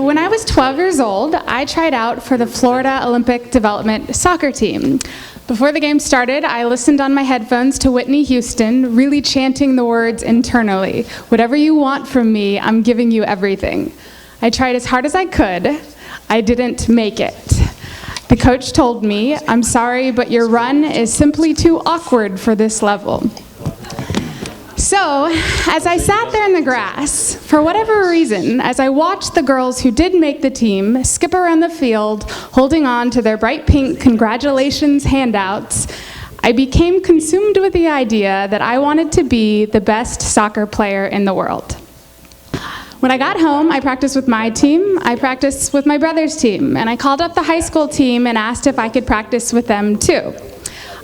When I was 12 years old, I tried out for the Florida Olympic Development soccer team. Before the game started, I listened on my headphones to Whitney Houston, really chanting the words internally. Whatever you want from me, I'm giving you everything. I tried as hard as I could. I didn't make it. The coach told me, I'm sorry, but your run is simply too awkward for this level. So, as I sat there in the grass, for whatever reason, as I watched the girls who did make the team skip around the field, holding on to their bright pink congratulations handouts, I became consumed with the idea that I wanted to be the best soccer player in the world. When I got home, I practiced with my team, I practiced with my brother's team, and I called up the high school team and asked if I could practice with them too.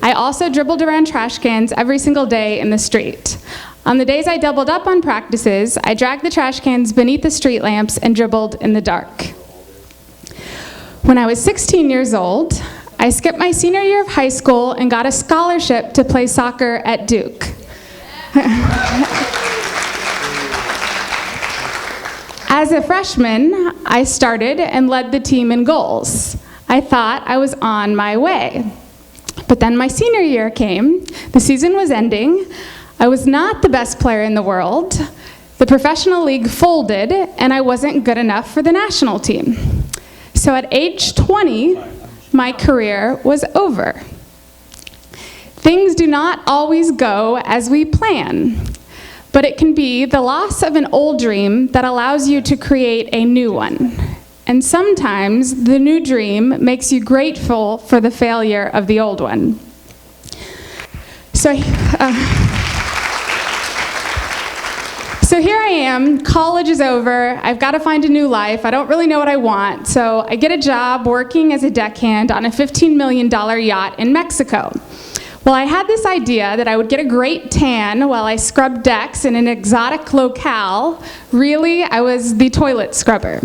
I also dribbled around trash cans every single day in the street. On the days I doubled up on practices, I dragged the trash cans beneath the street lamps and dribbled in the dark. When I was 16 years old, I skipped my senior year of high school and got a scholarship to play soccer at Duke. As a freshman, I started and led the team in goals. I thought I was on my way. But then my senior year came, the season was ending, I was not the best player in the world, the professional league folded, and I wasn't good enough for the national team. So at age 20, my career was over. Things do not always go as we plan, but it can be the loss of an old dream that allows you to create a new one. And sometimes the new dream makes you grateful for the failure of the old one. So here I am, college is over, I've got to find a new life, I don't really know what I want, so I get a job working as a deckhand on a $15 million yacht in Mexico. Well, I had this idea that I would get a great tan while I scrubbed decks in an exotic locale. Really, I was the toilet scrubber.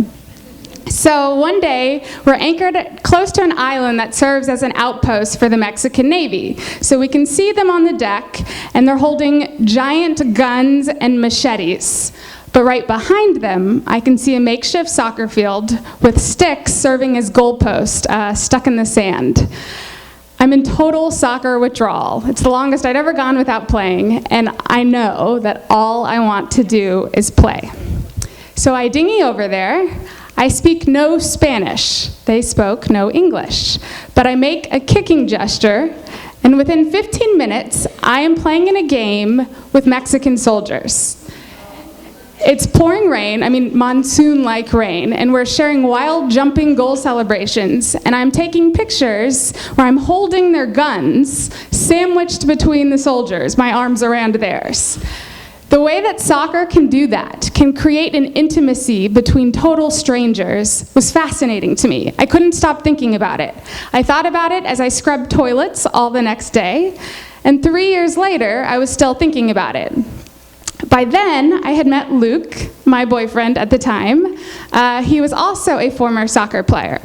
So one day, we're anchored close to an island that serves as an outpost for the Mexican Navy. So we can see them on the deck, and they're holding giant guns and machetes. But right behind them, I can see a makeshift soccer field with sticks serving as goalposts stuck in the sand. I'm in total soccer withdrawal. It's the longest I'd ever gone without playing, and I know that all I want to do is play. So I dinghy over there. I speak no Spanish. They spoke no English. But I make a kicking gesture, and within 15 minutes, I am playing in a game with Mexican soldiers. It's pouring rain, monsoon-like rain, and we're sharing wild jumping goal celebrations, and I'm taking pictures where I'm holding their guns, sandwiched between the soldiers, my arms around theirs. The way that soccer can do that, can create an intimacy between total strangers, was fascinating to me. I couldn't stop thinking about it. I thought about it as I scrubbed toilets all the next day, and 3 years later, I was still thinking about it. By then, I had met Luke, my boyfriend at the time. He was also a former soccer player.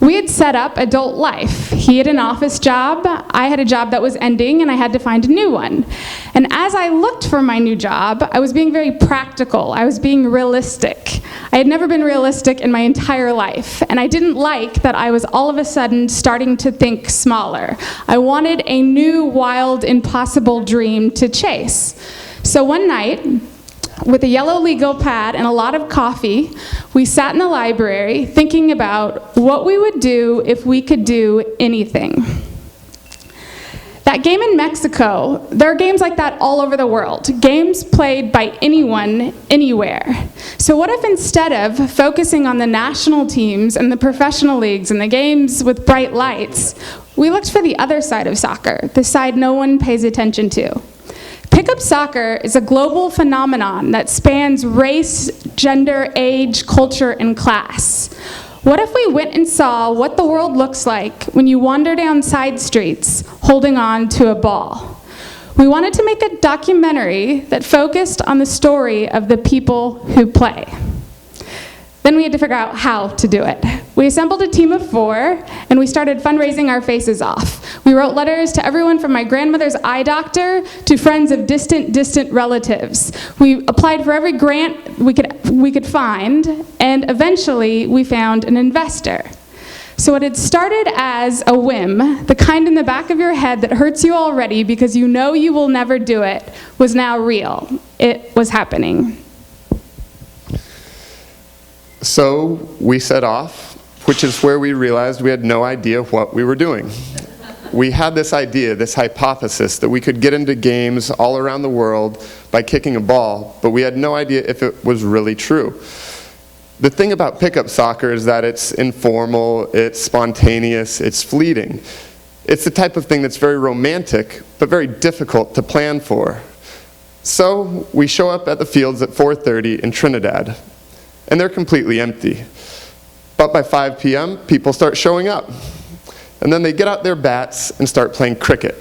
We had set up adult life. He had an office job, I had a job that was ending, and I had to find a new one. And as I looked for my new job, I was being very practical. I was being realistic. I had never been realistic in my entire life, and I didn't like that I was all of a sudden starting to think smaller. I wanted a new, wild, impossible dream to chase. So one night, with a yellow legal pad and a lot of coffee, we sat in the library thinking about what we would do if we could do anything. That game in Mexico, there are games like that all over the world, games played by anyone, anywhere. So what if instead of focusing on the national teams and the professional leagues and the games with bright lights, we looked for the other side of soccer, the side no one pays attention to? Pickup soccer is a global phenomenon that spans race, gender, age, culture, and class. What if we went and saw what the world looks like when you wander down side streets holding on to a ball? We wanted to make a documentary that focused on the story of the people who play. Then we had to figure out how to do it. We assembled a team of 4, and we started fundraising our faces off. We wrote letters to everyone from my grandmother's eye doctor to friends of distant relatives. We applied for every grant we could find, and eventually we found an investor. So what had started as a whim, the kind in the back of your head that hurts you already because you know you will never do it, was now real. It was happening. So we set off, which is where we realized we had no idea what we were doing. We had this idea, this hypothesis, that we could get into games all around the world by kicking a ball, but we had no idea if it was really true. The thing about pickup soccer is that it's informal, it's spontaneous, it's fleeting. It's the type of thing that's very romantic, but very difficult to plan for. So we show up at the fields at 4:30 in Trinidad, and they're completely empty. But by 5 p.m., people start showing up. And then they get out their bats and start playing cricket.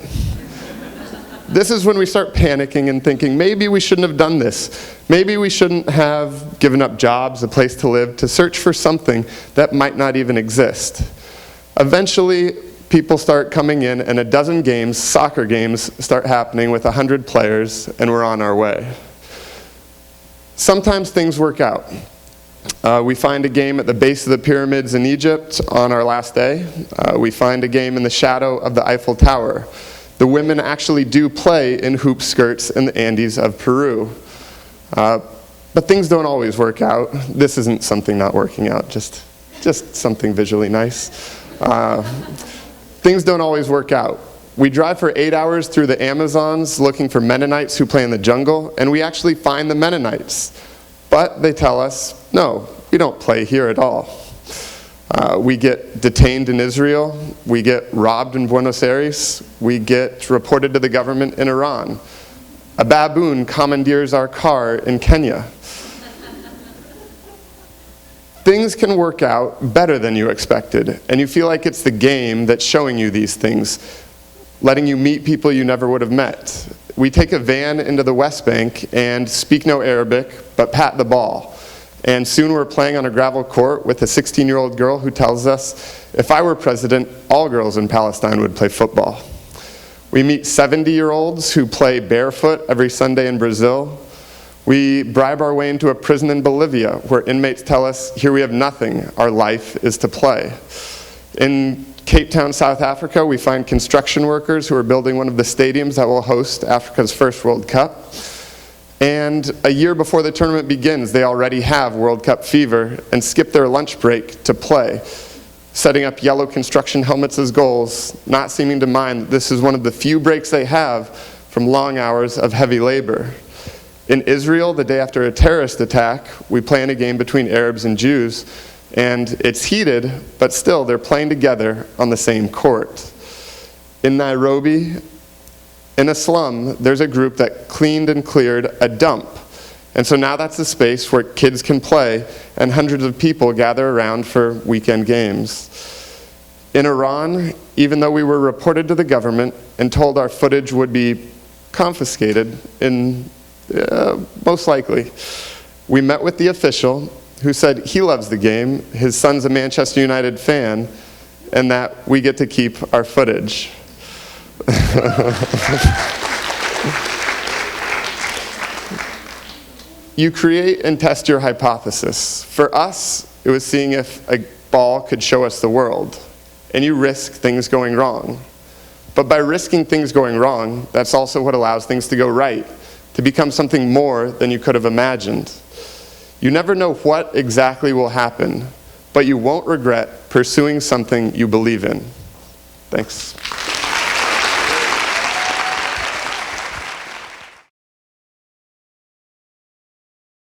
This is when we start panicking and thinking, maybe we shouldn't have done this. Maybe we shouldn't have given up jobs, a place to live, to search for something that might not even exist. Eventually, people start coming in, and a dozen games, soccer games, start happening with 100 players, and we're on our way. Sometimes things work out. We find a game at the base of the pyramids in Egypt on our last day. We find a game in the shadow of the Eiffel Tower. The women actually do play in hoop skirts in the Andes of Peru. But things don't always work out. This isn't something not working out, just something visually nice. Things don't always work out. We drive for 8 hours through the Amazons looking for Mennonites who play in the jungle, and we actually find the Mennonites. But they tell us, no, we don't play here at all. We get detained in Israel, we get robbed in Buenos Aires, we get reported to the government in Iran. A baboon commandeers our car in Kenya. Things can work out better than you expected, and you feel like it's the game that's showing you these things, letting you meet people you never would have met. We take a van into the West Bank and speak no Arabic, but pat the ball. And soon we're playing on a gravel court with a 16-year-old girl who tells us, if I were president, all girls in Palestine would play football. We meet 70-year-olds who play barefoot every Sunday in Brazil. We bribe our way into a prison in Bolivia where inmates tell us, here we have nothing, our life is to play. In Cape Town, South Africa, we find construction workers who are building one of the stadiums that will host Africa's first World Cup. And a year before the tournament begins, they already have World Cup fever and skip their lunch break to play, setting up yellow construction helmets as goals, not seeming to mind that this is one of the few breaks they have from long hours of heavy labor. In Israel, the day after a terrorist attack, we play in a game between Arabs and Jews, and it's heated, but still they're playing together on the same court. In Nairobi, in a slum, there's a group that cleaned and cleared a dump. And so now that's a space where kids can play and hundreds of people gather around for weekend games. In Iran, even though we were reported to the government and told our footage would be confiscated, most likely, we met with the official who said he loves the game, his son's a Manchester United fan, and that we get to keep our footage. You create and test your hypothesis. For us, it was seeing if a ball could show us the world, and you risk things going wrong. But by risking things going wrong, that's also what allows things to go right, to become something more than you could have imagined. You never know what exactly will happen, but you won't regret pursuing something you believe in. Thanks.